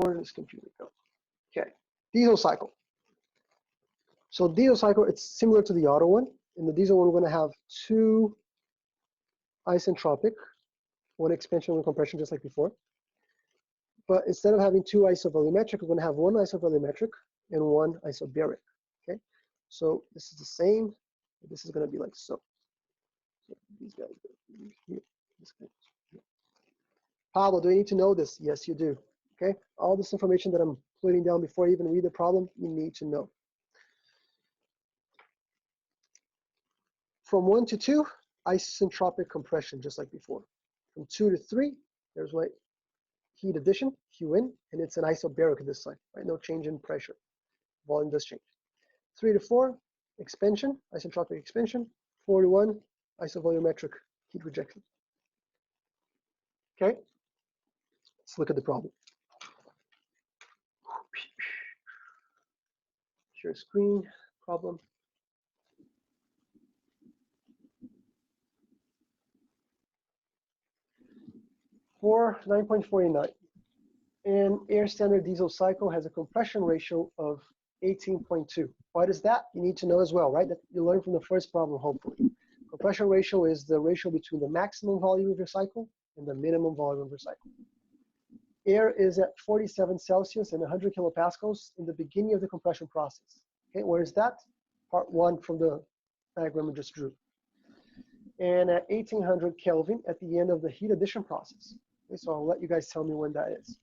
Where does this computer go? Okay, diesel cycle. So diesel cycle, it's similar to the Otto one. In the diesel one, we're going to have two isentropic, one expansion, one compression, just like before. But instead of having two isovolumetric, we're going to have one isovolumetric and one isobaric. Okay, so this is the same. This is going to be like so. So these guys go here. This guy here. Pablo, do you need to know this? Yes, you do. Okay, all this information that I'm putting down before you even read the problem, you need to know. From 1 to 2, isentropic compression, just like before. From 2 to 3, there's my heat addition, Qin, and it's an isobaric this side, right? No change in pressure. Volume does change. 3 to 4, expansion, isentropic expansion. 4 to 1, isovolumetric heat rejection. Okay, let's look at the problem. Share screen, problem. For 9.49, an air standard diesel cycle has a compression ratio of 18.2. What is that? You need to know as well, right? That you learned from the first problem, hopefully. Compression ratio is the ratio between the maximum volume of your cycle and the minimum volume of your cycle. Air is at 47 Celsius and 100 kilopascals in the beginning of the compression process. Okay, where is that? Part 1 from the diagram we just drew. And at 1800 Kelvin at the end of the heat addition process. Okay, so I'll let you guys tell me when that is.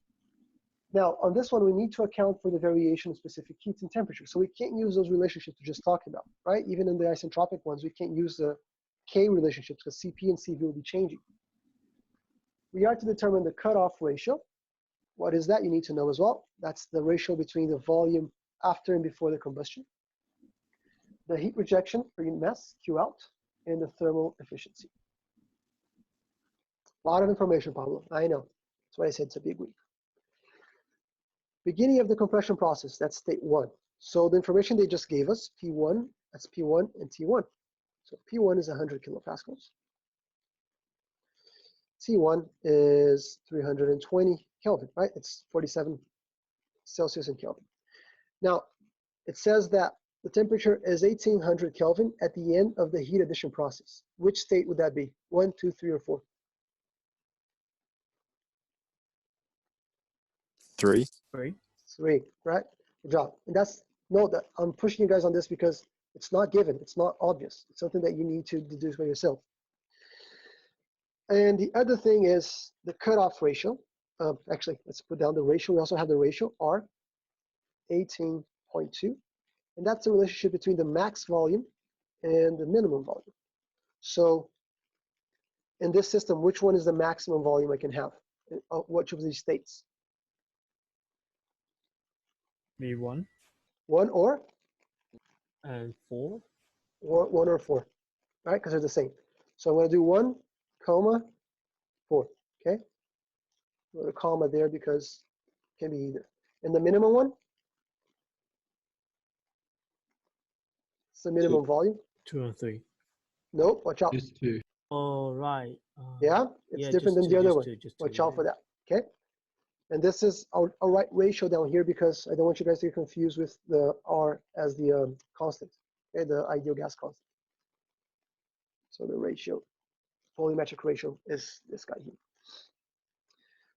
Now, on this one, we need to account for the variation of specific heats and temperature. So we can't use those relationships we just talked about, right? Even in the isentropic ones, we can't use the K relationships because CP and CV will be changing. We are to determine the cutoff ratio. What is that? You need to know as well. That's the ratio between the volume after and before the combustion. The heat rejection per unit mass, Q out, and the thermal efficiency. A lot of information, Pablo. I know. That's why I said it's a big week. Beginning of the compression process, that's state 1. So the information they just gave us, P1, that's P1 and T1. So P1 is 100 kilopascals. T1 is 320 Kelvin, right? It's 47 Celsius in Kelvin. Now, it says that the temperature is 1800 Kelvin at the end of the heat addition process. Which state would that be? 1, 2, 3, or 4? 3. 3, right? Good job. And that's, note that I'm pushing you guys on this because it's not given. It's not obvious. It's something that you need to deduce by yourself. And the other thing is the cutoff ratio. Actually, let's put down the ratio. We also have the ratio R, 18.2. And that's the relationship between the max volume and the minimum volume. So in this system, which one is the maximum volume I can have? Which of these states? V1. 1 or? And 4. Or 1 or 4, right? Because they're the same. So I'm going to do 1, comma, 4, okay? Put a comma there because it can be either. And the minimum one? It's the minimum volume. 2 and 3. Nope, watch out. Just 2. Oh, right. Yeah, it's different than the other one. Watch out for that, okay? And this is, I'll write ratio down here because I don't want you guys to get confused with the R as the constant, okay, the ideal gas constant. So the ratio, volumetric ratio is this guy here.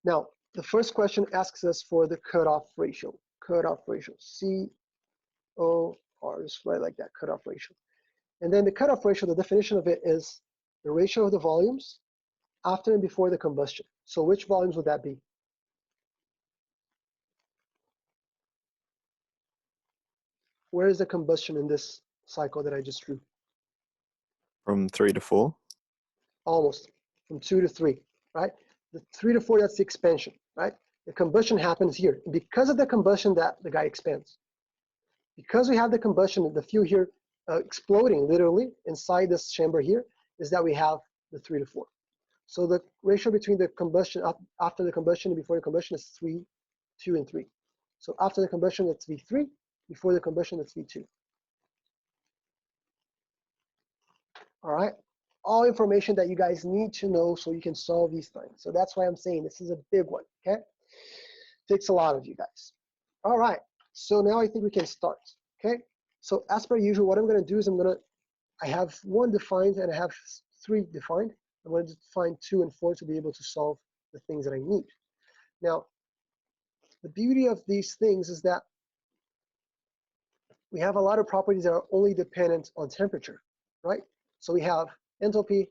Now, the first question asks us for the cutoff ratio. Cutoff ratio, C-O-R, just write like that, cutoff ratio. And then the cutoff ratio, the definition of it is the ratio of the volumes after and before the combustion. So which volumes would that be? Where is the combustion in this cycle that I just drew? From 3 to 4. Almost, from 2 to 3, right? The 3 to 4, that's the expansion, right? The combustion happens here. Because of the combustion that the guy expands. Because we have the combustion, the fuel here exploding literally inside this chamber here, is that we have the 3 to 4. So the ratio between the combustion, after the combustion and before the combustion is 3, 2, and 3. So after the combustion, it's V3. Before the combustion, it's V2. All right. All information that you guys need to know so you can solve these things. So that's why I'm saying this is a big one, okay? takes a lot of you guys. All right, so now I think we can start, okay? So as per usual, what I'm gonna do is I have 1 defined and I have 3 defined. I'm going to define 2 and 4 to be able to solve the things that I need. Now, the beauty of these things is that we have a lot of properties that are only dependent on temperature, right? So we have enthalpy,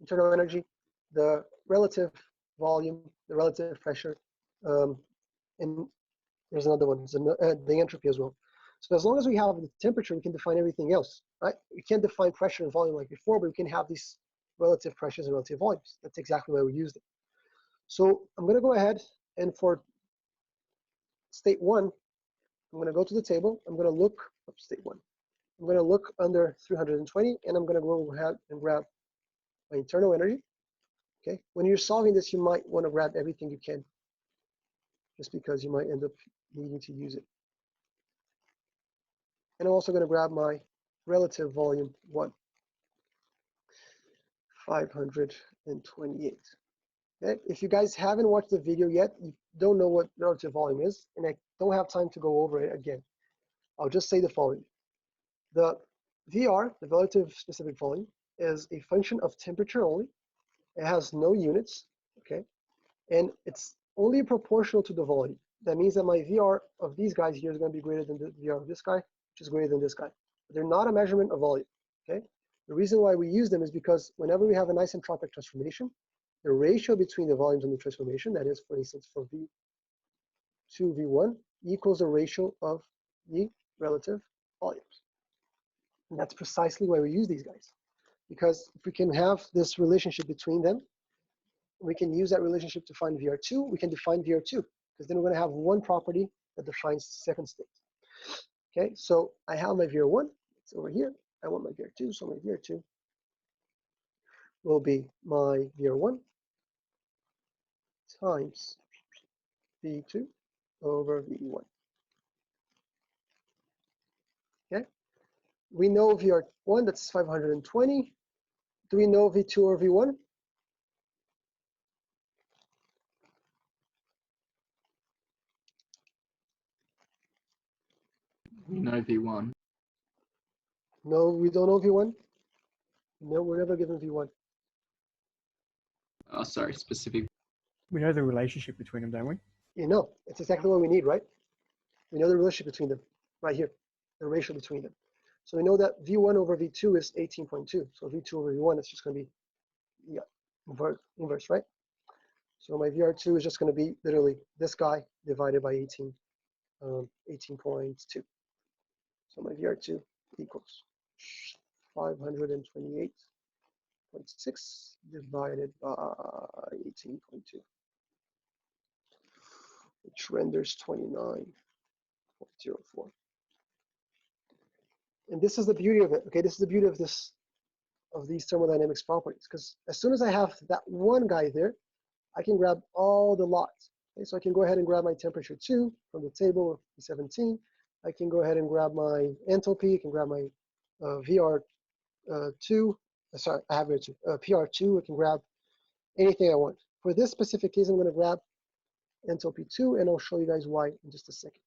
internal energy, the relative volume, the relative pressure, and there's another one, the entropy as well. So as long as we have the temperature, we can define everything else, right? We can't define pressure and volume like before, but we can have these relative pressures and relative volumes. That's exactly why we used it. So I'm going to go ahead and for state 1, I'm going to go to the table. I'm going to look up state 1. I'm going to look under 320, and I'm going to go ahead and grab my internal energy. Okay. When you're solving this, you might want to grab everything you can, just because you might end up needing to use it. And I'm also going to grab my relative volume 1, 528. Okay. If you guys haven't watched the video yet, you don't know what relative volume is, and I don't have time to go over it again. I'll just say the following. The VR, the relative specific volume, is a function of temperature only. It has no units, okay? And it's only proportional to the volume. That means that my VR of these guys here is going to be greater than the VR of this guy, which is greater than this guy. But they're not a measurement of volume, okay? The reason why we use them is because whenever we have an isentropic transformation, the ratio between the volumes and the transformation, that is, for instance, for V2, V1, equals the ratio of the relative volumes. And that's precisely why we use these guys. Because if we can have this relationship between them, we can use that relationship to find VR2, we can define VR2, because then we're going to have one property that defines the second state. Okay, so I have my VR1, it's over here. I want my VR2, so my VR2 will be my VR1 times V2 over V1. Okay, we know VR1, that's 520. Do we know V2 over V1? We know V1. No, we don't know V1. No, we're never given V1. Oh, sorry, specific. We know the relationship between them, don't we? You know, it's exactly what we need, right? We know the relationship between them, right here, the ratio between them. So we know that V1 over V2 is 18.2. So V2 over V1 is just going to be inverse, right? So my VR2 is just going to be literally this guy divided by 18, 18.2. So my VR2 equals 528.6 divided by 18.2, which renders 29.04. And this is the beauty of it. Okay, this is the beauty of these thermodynamics properties, because as soon as I have that one guy there, I can grab all the lots. Okay, so I can go ahead and grab my temperature 2 from the table of P17. I can go ahead and grab my enthalpy. I can grab my VR2. Sorry, I have VR2. PR2. I can grab anything I want. For this specific case, I'm going to grab enthalpy 2, and I'll show you guys why in just a second.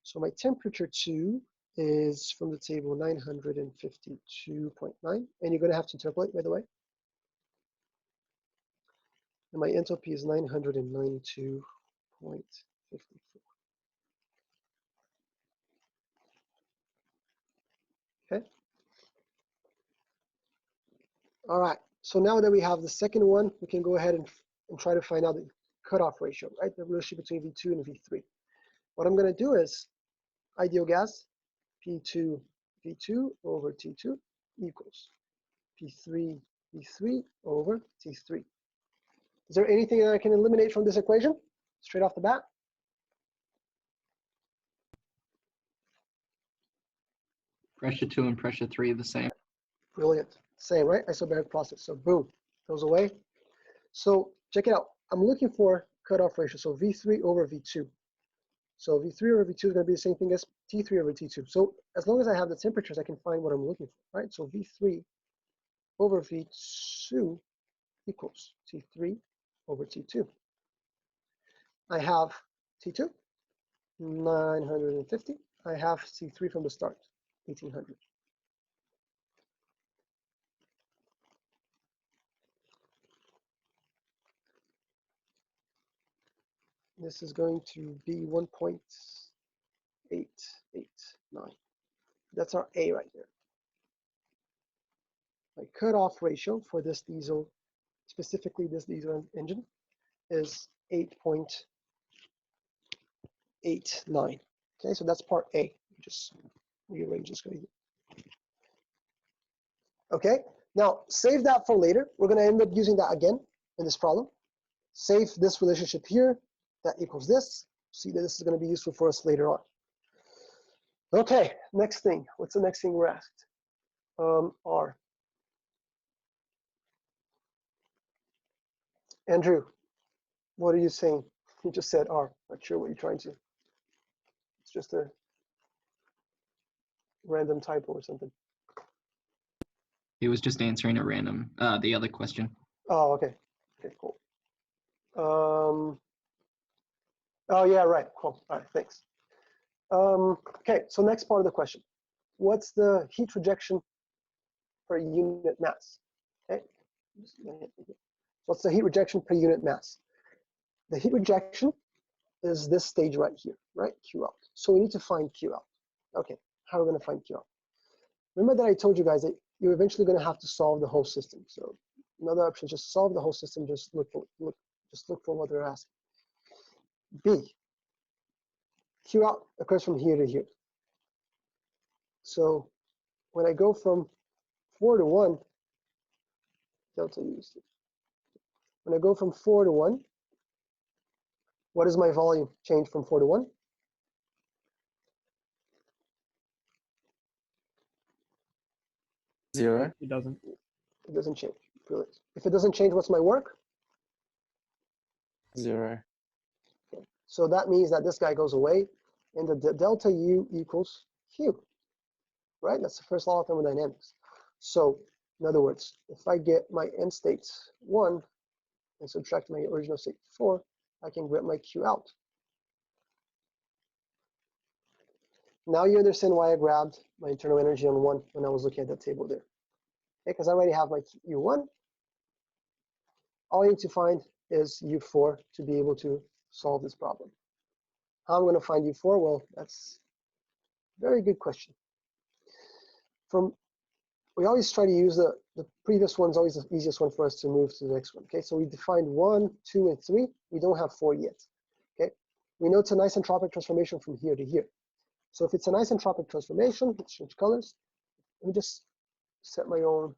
So my temperature 2 is from the table 952.9, and you're going to have to interpolate, by the way. And my enthalpy is 992.54. Okay. All right. So now that we have the second one, we can go ahead and try to find out the cutoff ratio, right? The relationship between V2 and V3. What I'm going to do is ideal gas, P2 V2 over T2 equals P3 V3 over T3. Is there anything that I can eliminate from this equation straight off the bat? Pressure 2 and pressure 3 are the same. Brilliant. Same, right? Isobaric process. So boom, goes away. So check it out. I'm looking for cutoff ratio. So V3 over V2. So V3 over V2 is going to be the same thing as T3 over T2. So as long as I have the temperatures, I can find what I'm looking for, right? So V3 over V2 equals T3 over T2. I have T2, 950. I have C3 from the start, 1800. This is going to be 1.889. That's our A right there. My cutoff ratio for this diesel, specifically this diesel engine, is 8.89. Okay, so that's part A. Just rearrange this guy. Okay, now save that for later. We're going to end up using that again in this problem. Save this relationship here. That equals this. See that this is going to be useful for us later on. Okay, next thing. What's the next thing we're asked? R. Andrew, what are you saying? You just said R. Not sure what you're trying to. It's just a random typo or something. He was just answering a random, the other question. Oh, okay. Okay, cool. Oh, yeah, right. Cool. All right, thanks. Okay, so next part of the question. What's the heat rejection per unit mass? Okay. What's the heat rejection per unit mass? The heat rejection is this stage right here, right? Q out. So we need to find Q out. Okay, how are we going to find Q out? Remember that I told you guys that you're eventually going to have to solve the whole system. So another option is just solve the whole system. Just look for what they're asking. B. Q out occurs from here to here. So when I go from 4 to 1, delta U. When I go from 4 to 1, what is my volume change from 4 to 1? Zero. It doesn't. It doesn't change. If it doesn't change, what's my work? Zero. Okay. So that means that this guy goes away, and the delta U equals Q, right? That's the first law of thermodynamics. So in other words, if I get my end state 1 and subtract my original state 4, I can get my Q out. Now you understand why I grabbed my internal energy on 1 when I was looking at that table there. Okay, because I already have my U1. All I need to find is U4 to be able to solve this problem. How I'm going to find U4? Well, that's a very good question. We always try to use the previous one's always the easiest one for us to move to the next one. Okay, so we defined 1, 2, and 3. We don't have 4 yet. Okay, we know it's an isentropic transformation from here to here. So if it's an isentropic transformation, let's change colors. Let me just set my own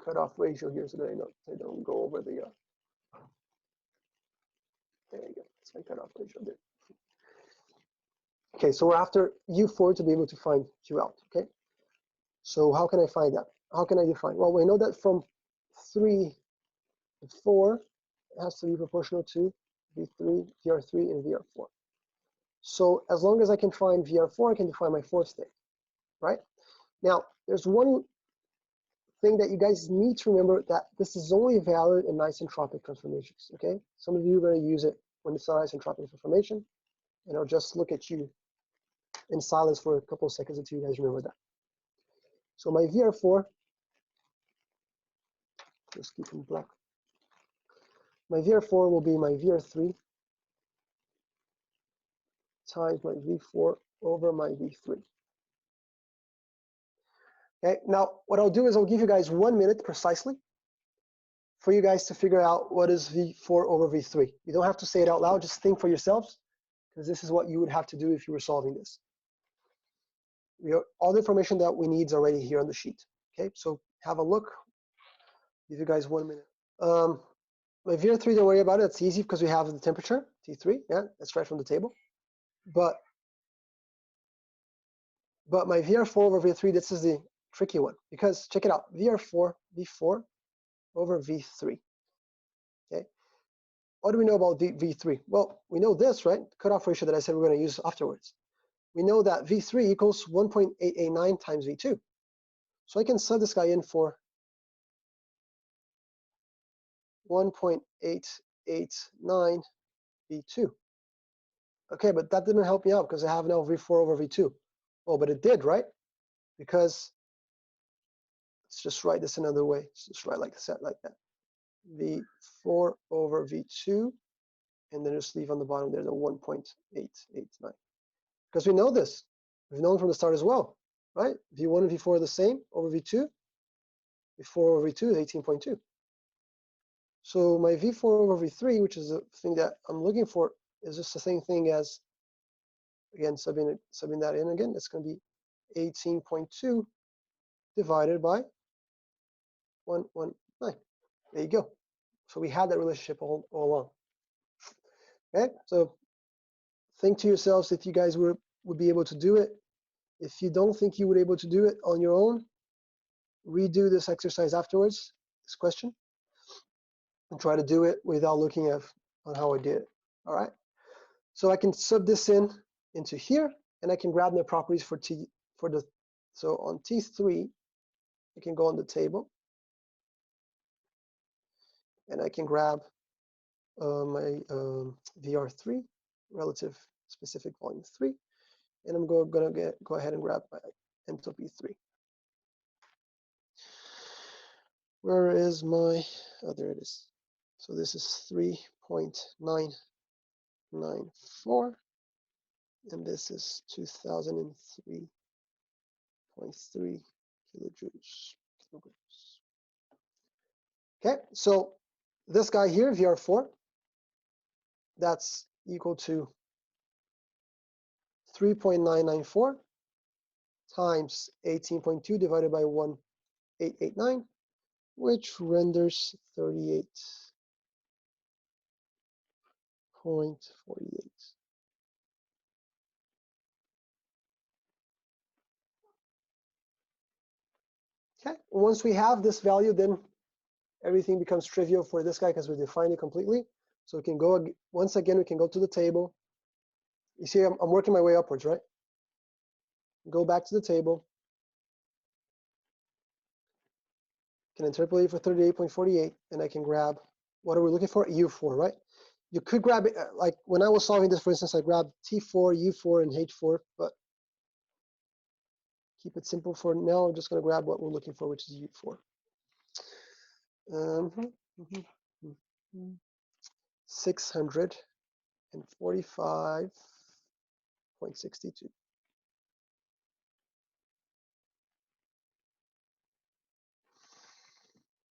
cutoff ratio here so that I don't go over the. There you go. That's my cutoff ratio there. Okay, so we're after U4 to be able to find Q out. Okay, so how can I find that? How can I define? Well, we know that from 3 to 4, it has to be proportional to V3, VR3, and VR4. So as long as I can find VR4, I can define my fourth state, right? Now, there's one thing that you guys need to remember, that this is only valid in isentropic transformations, okay? Some of you are going to use it when it's not isentropic transformation, and I'll just look at you in silence for a couple of seconds until you guys remember that. So my VR4, just keep in black. My VR4 will be my VR3 times my V4 over my V3. Okay, now what I'll do is I'll give you guys 1 minute precisely for you guys to figure out what is V4 over V3. You don't have to say it out loud, just think for yourselves, because this is what you would have to do if you were solving this. All the information that we need is already here on the sheet. Okay, so have a look. Give you guys 1 minute. My VR3, don't worry about it. It's easy because we have the temperature, T3. Yeah, that's right from the table. But my VR4 over V3, this is the tricky one, because check it out, V4 over V3. Okay, what do we know about V3? Well, we know this, right? Cutoff ratio that I said we're going to use afterwards. We know that V3 equals 1.889 times V2. So I can sub this guy in for 1.889 V2. Okay, but that didn't help me out because I have now V4 over V2. Oh, but it did, right? Because let's just write this another way. Let's just write like that. V4 over V2, and then just leave on the bottom there's a 1.889. Because we know this. We've known from the start as well, right? V1 and V4 are the same over V2. V4 over V2 is 18.2. So my V4 over V3, which is the thing that I'm looking for, is just the same thing as, again, subbing that in again, it's going to be 18.2 divided by 119. There you go. So we had that relationship all along. Okay, so think to yourselves if you guys would be able to do it. If you don't think you would be able to do it on your own, redo this exercise afterwards, this question, and try to do it without looking on how I did it. All right. So I can sub this into here, and I can grab the properties for so on T3, I can go on the table, and I can grab my VR3, relative specific volume 3, and I'm going to go ahead and grab my enthalpy 3. Where is my, oh, there it is. So this is 3.994, and this is 2003.3 kilojoules. Okay, so this guy here, VR4, that's equal to 3.994 times 18.2 divided by 1889, which renders 38.48. Okay, once we have this value, then everything becomes trivial for this guy because we defined it completely. So we can go, once again, we can go to the table. You see, I'm working my way upwards, right? Go back to the table. Can interpolate for 38.48, and I can grab, what are we looking for? U4, right? You could grab it, like when I was solving this, for instance, I grabbed T4, U4, and H4, but keep it simple for now. I'm just going to grab what we're looking for, which is U4. 645.62.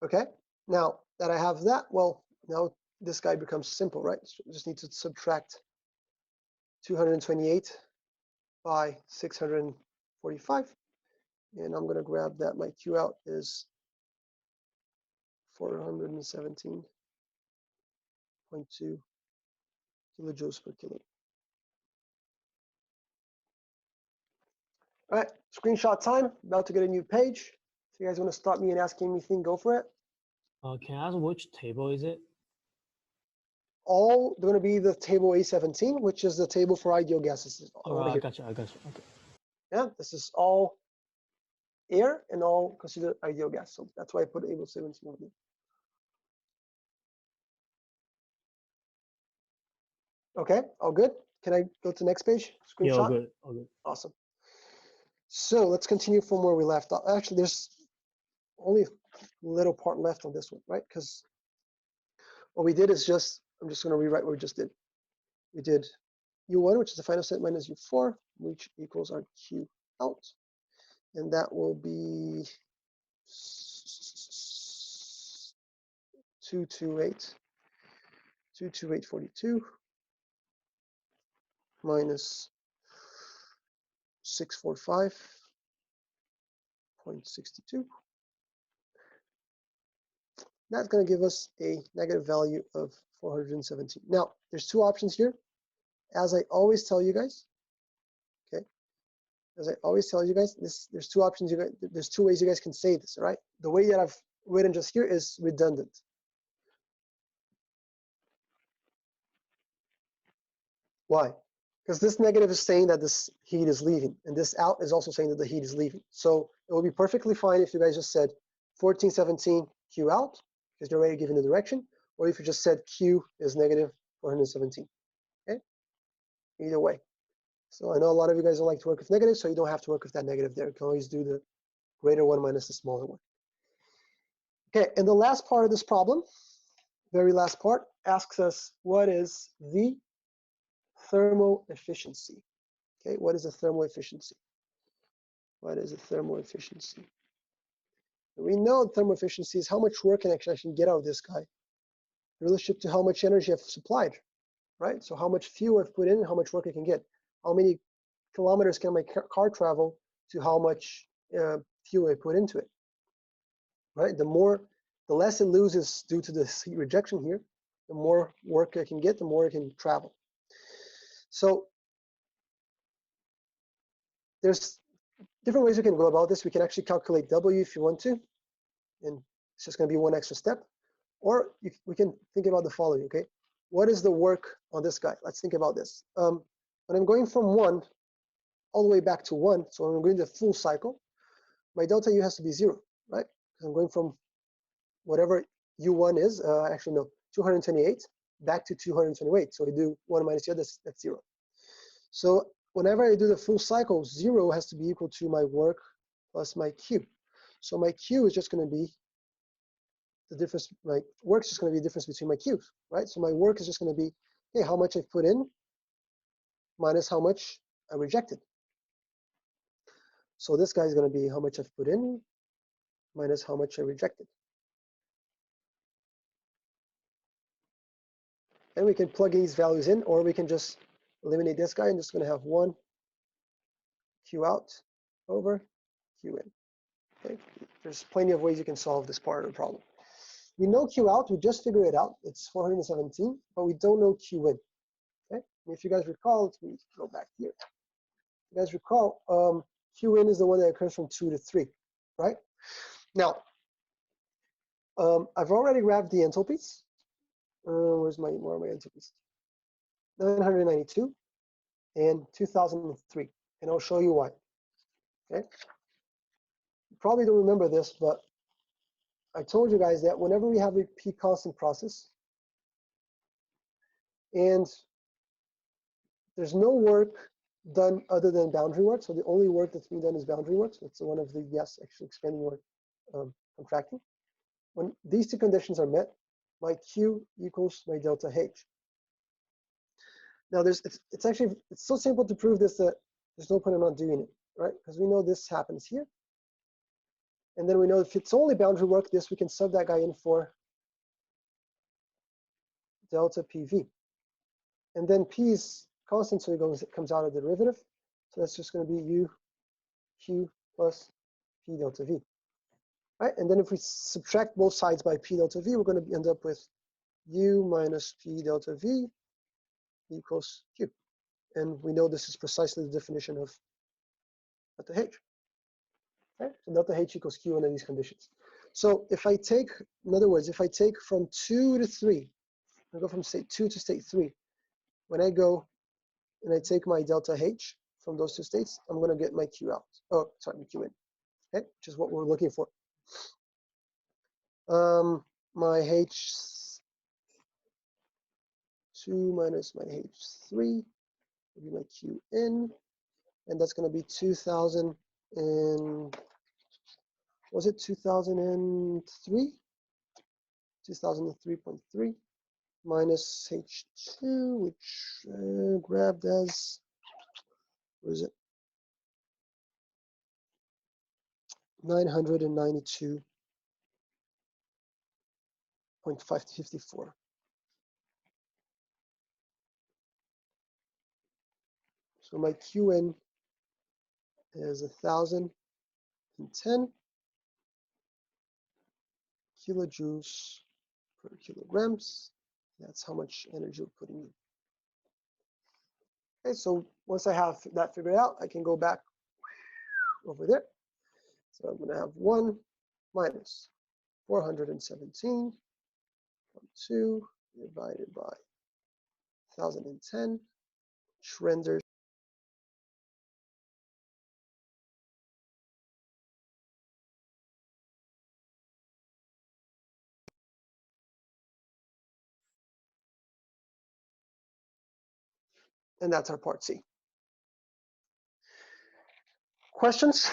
Okay, now that I have that, well, now this guy becomes simple, right? So I just need to subtract 228 by 645, and I'm going to grab that. My Q out is 417.2 kilojoules per kilo. All right, screenshot time. About to get a new page. If you guys want to stop me and ask anything, go for it. Can I ask which table is it? All going to be the table A17, which is the table for ideal gases. Oh, I got you. Okay. Yeah, this is all air and all considered ideal gas. So that's why I put table 17 over there. Okay, all good. Can I go to the next page? Screenshot? Yeah, all good. Awesome. So let's continue from where we left off. Actually, there's only a little part left on this one, right? Because what we did is just, I'm just going to rewrite what we just did. We did U1, which is the final set, minus U4, which equals our Q out. And that will be 228.42 minus 645.62. That's going to give us a negative value of 417. Now, there's two options here. As I always tell you guys, okay, as I always tell you guys, there's two options. There's two ways you guys can say this, all right? The way that I've written just here is redundant. Why? Because this negative is saying that this heat is leaving, and this out is also saying that the heat is leaving. So it will be perfectly fine if you guys just said 1417 Q out, because you're already given the direction, or if you just said Q is negative 417. either way. So I know a lot of you guys don't like to work with negatives, so you don't have to work with that negative there. You can always do the greater one minus the smaller one. Okay, and the last part of this problem, very last part, asks us what is the thermal efficiency. Okay, what is the thermal efficiency? What is the thermal efficiency? We know thermal efficiency is how much work can actually get out of this guy in relationship to how much energy I've supplied, right? So how much fuel I've put in and how much work I can get. How many kilometers can my car travel to how much fuel I put into it, right? The less it loses due to this heat rejection here, the more work I can get, the more I can travel. So there's different ways we can go about this. We can actually calculate W if you want to, and it's just going to be one extra step. Or we can think about the following, okay? What is the work on this guy? Let's think about this. When I'm going from 1 all the way back to 1, so when I'm going the full cycle, my delta U has to be 0, right? Because I'm going from whatever U1 is, actually no, 228 back to 228. So we do 1 minus the other, that's 0. So whenever I do the full cycle, 0 has to be equal to my work plus my Q. So my Q is just going to be the difference, my work is just going to be the difference between my Q's, right? So my work is just going to be, hey, how much I've put in minus how much I rejected. So this guy is going to be how much I've put in minus how much I rejected. And we can plug these values in, or we can just eliminate this guy and just going to have 1 Q out over Q in. Okay? There's plenty of ways you can solve this part of the problem. We know Q out, we just figured it out. It's 417, but we don't know Q in. Okay? And if you guys recall, let me go back here. If you guys recall, Q in is the one that occurs from 2 to 3, right? Now, I've already grabbed the enthalpies. Where are my enthalpies? 992 and 2003, and I'll show you why. Okay? You probably don't remember this, but I told you guys that whenever we have a P constant process and there's no work done other than boundary work, so the only work that's being done is boundary work, so it's one of the actually expanding work, contracting. When these two conditions are met, my Q equals my delta H. Now it's so simple to prove this that there's no point in not doing it, right? Because we know this happens here. And then we know if it's only boundary work, we can sub that guy in for delta PV. And then P is constant, so it comes out of the derivative. So that's just going to be U Q plus P delta V. Right? And then if we subtract both sides by P delta V, we're going to end up with U minus P delta V equals Q. And we know this is precisely the definition of delta H. Okay? So delta H equals Q under these conditions. So if I take, in other words, if I take from 2 to 3, I go from state 2 to state 3, when I go and I take my delta H from those two states, I'm going to get my Q out. Oh, sorry, my Q in. Okay, which is what we're looking for. My H2 minus my H3 will be my Q in, and that's going to be 2000 and, was it 2003? 2003.3 minus H2, which grabbed as, what is it? 992.554. So my Qn is 1,010 kilojoules per kilograms. That's how much energy we're putting in. Okay, so once I have that figured out, I can go back over there. So I'm going to have 1 minus 417.2 divided by 1,010, which renders And that's our part C. Questions?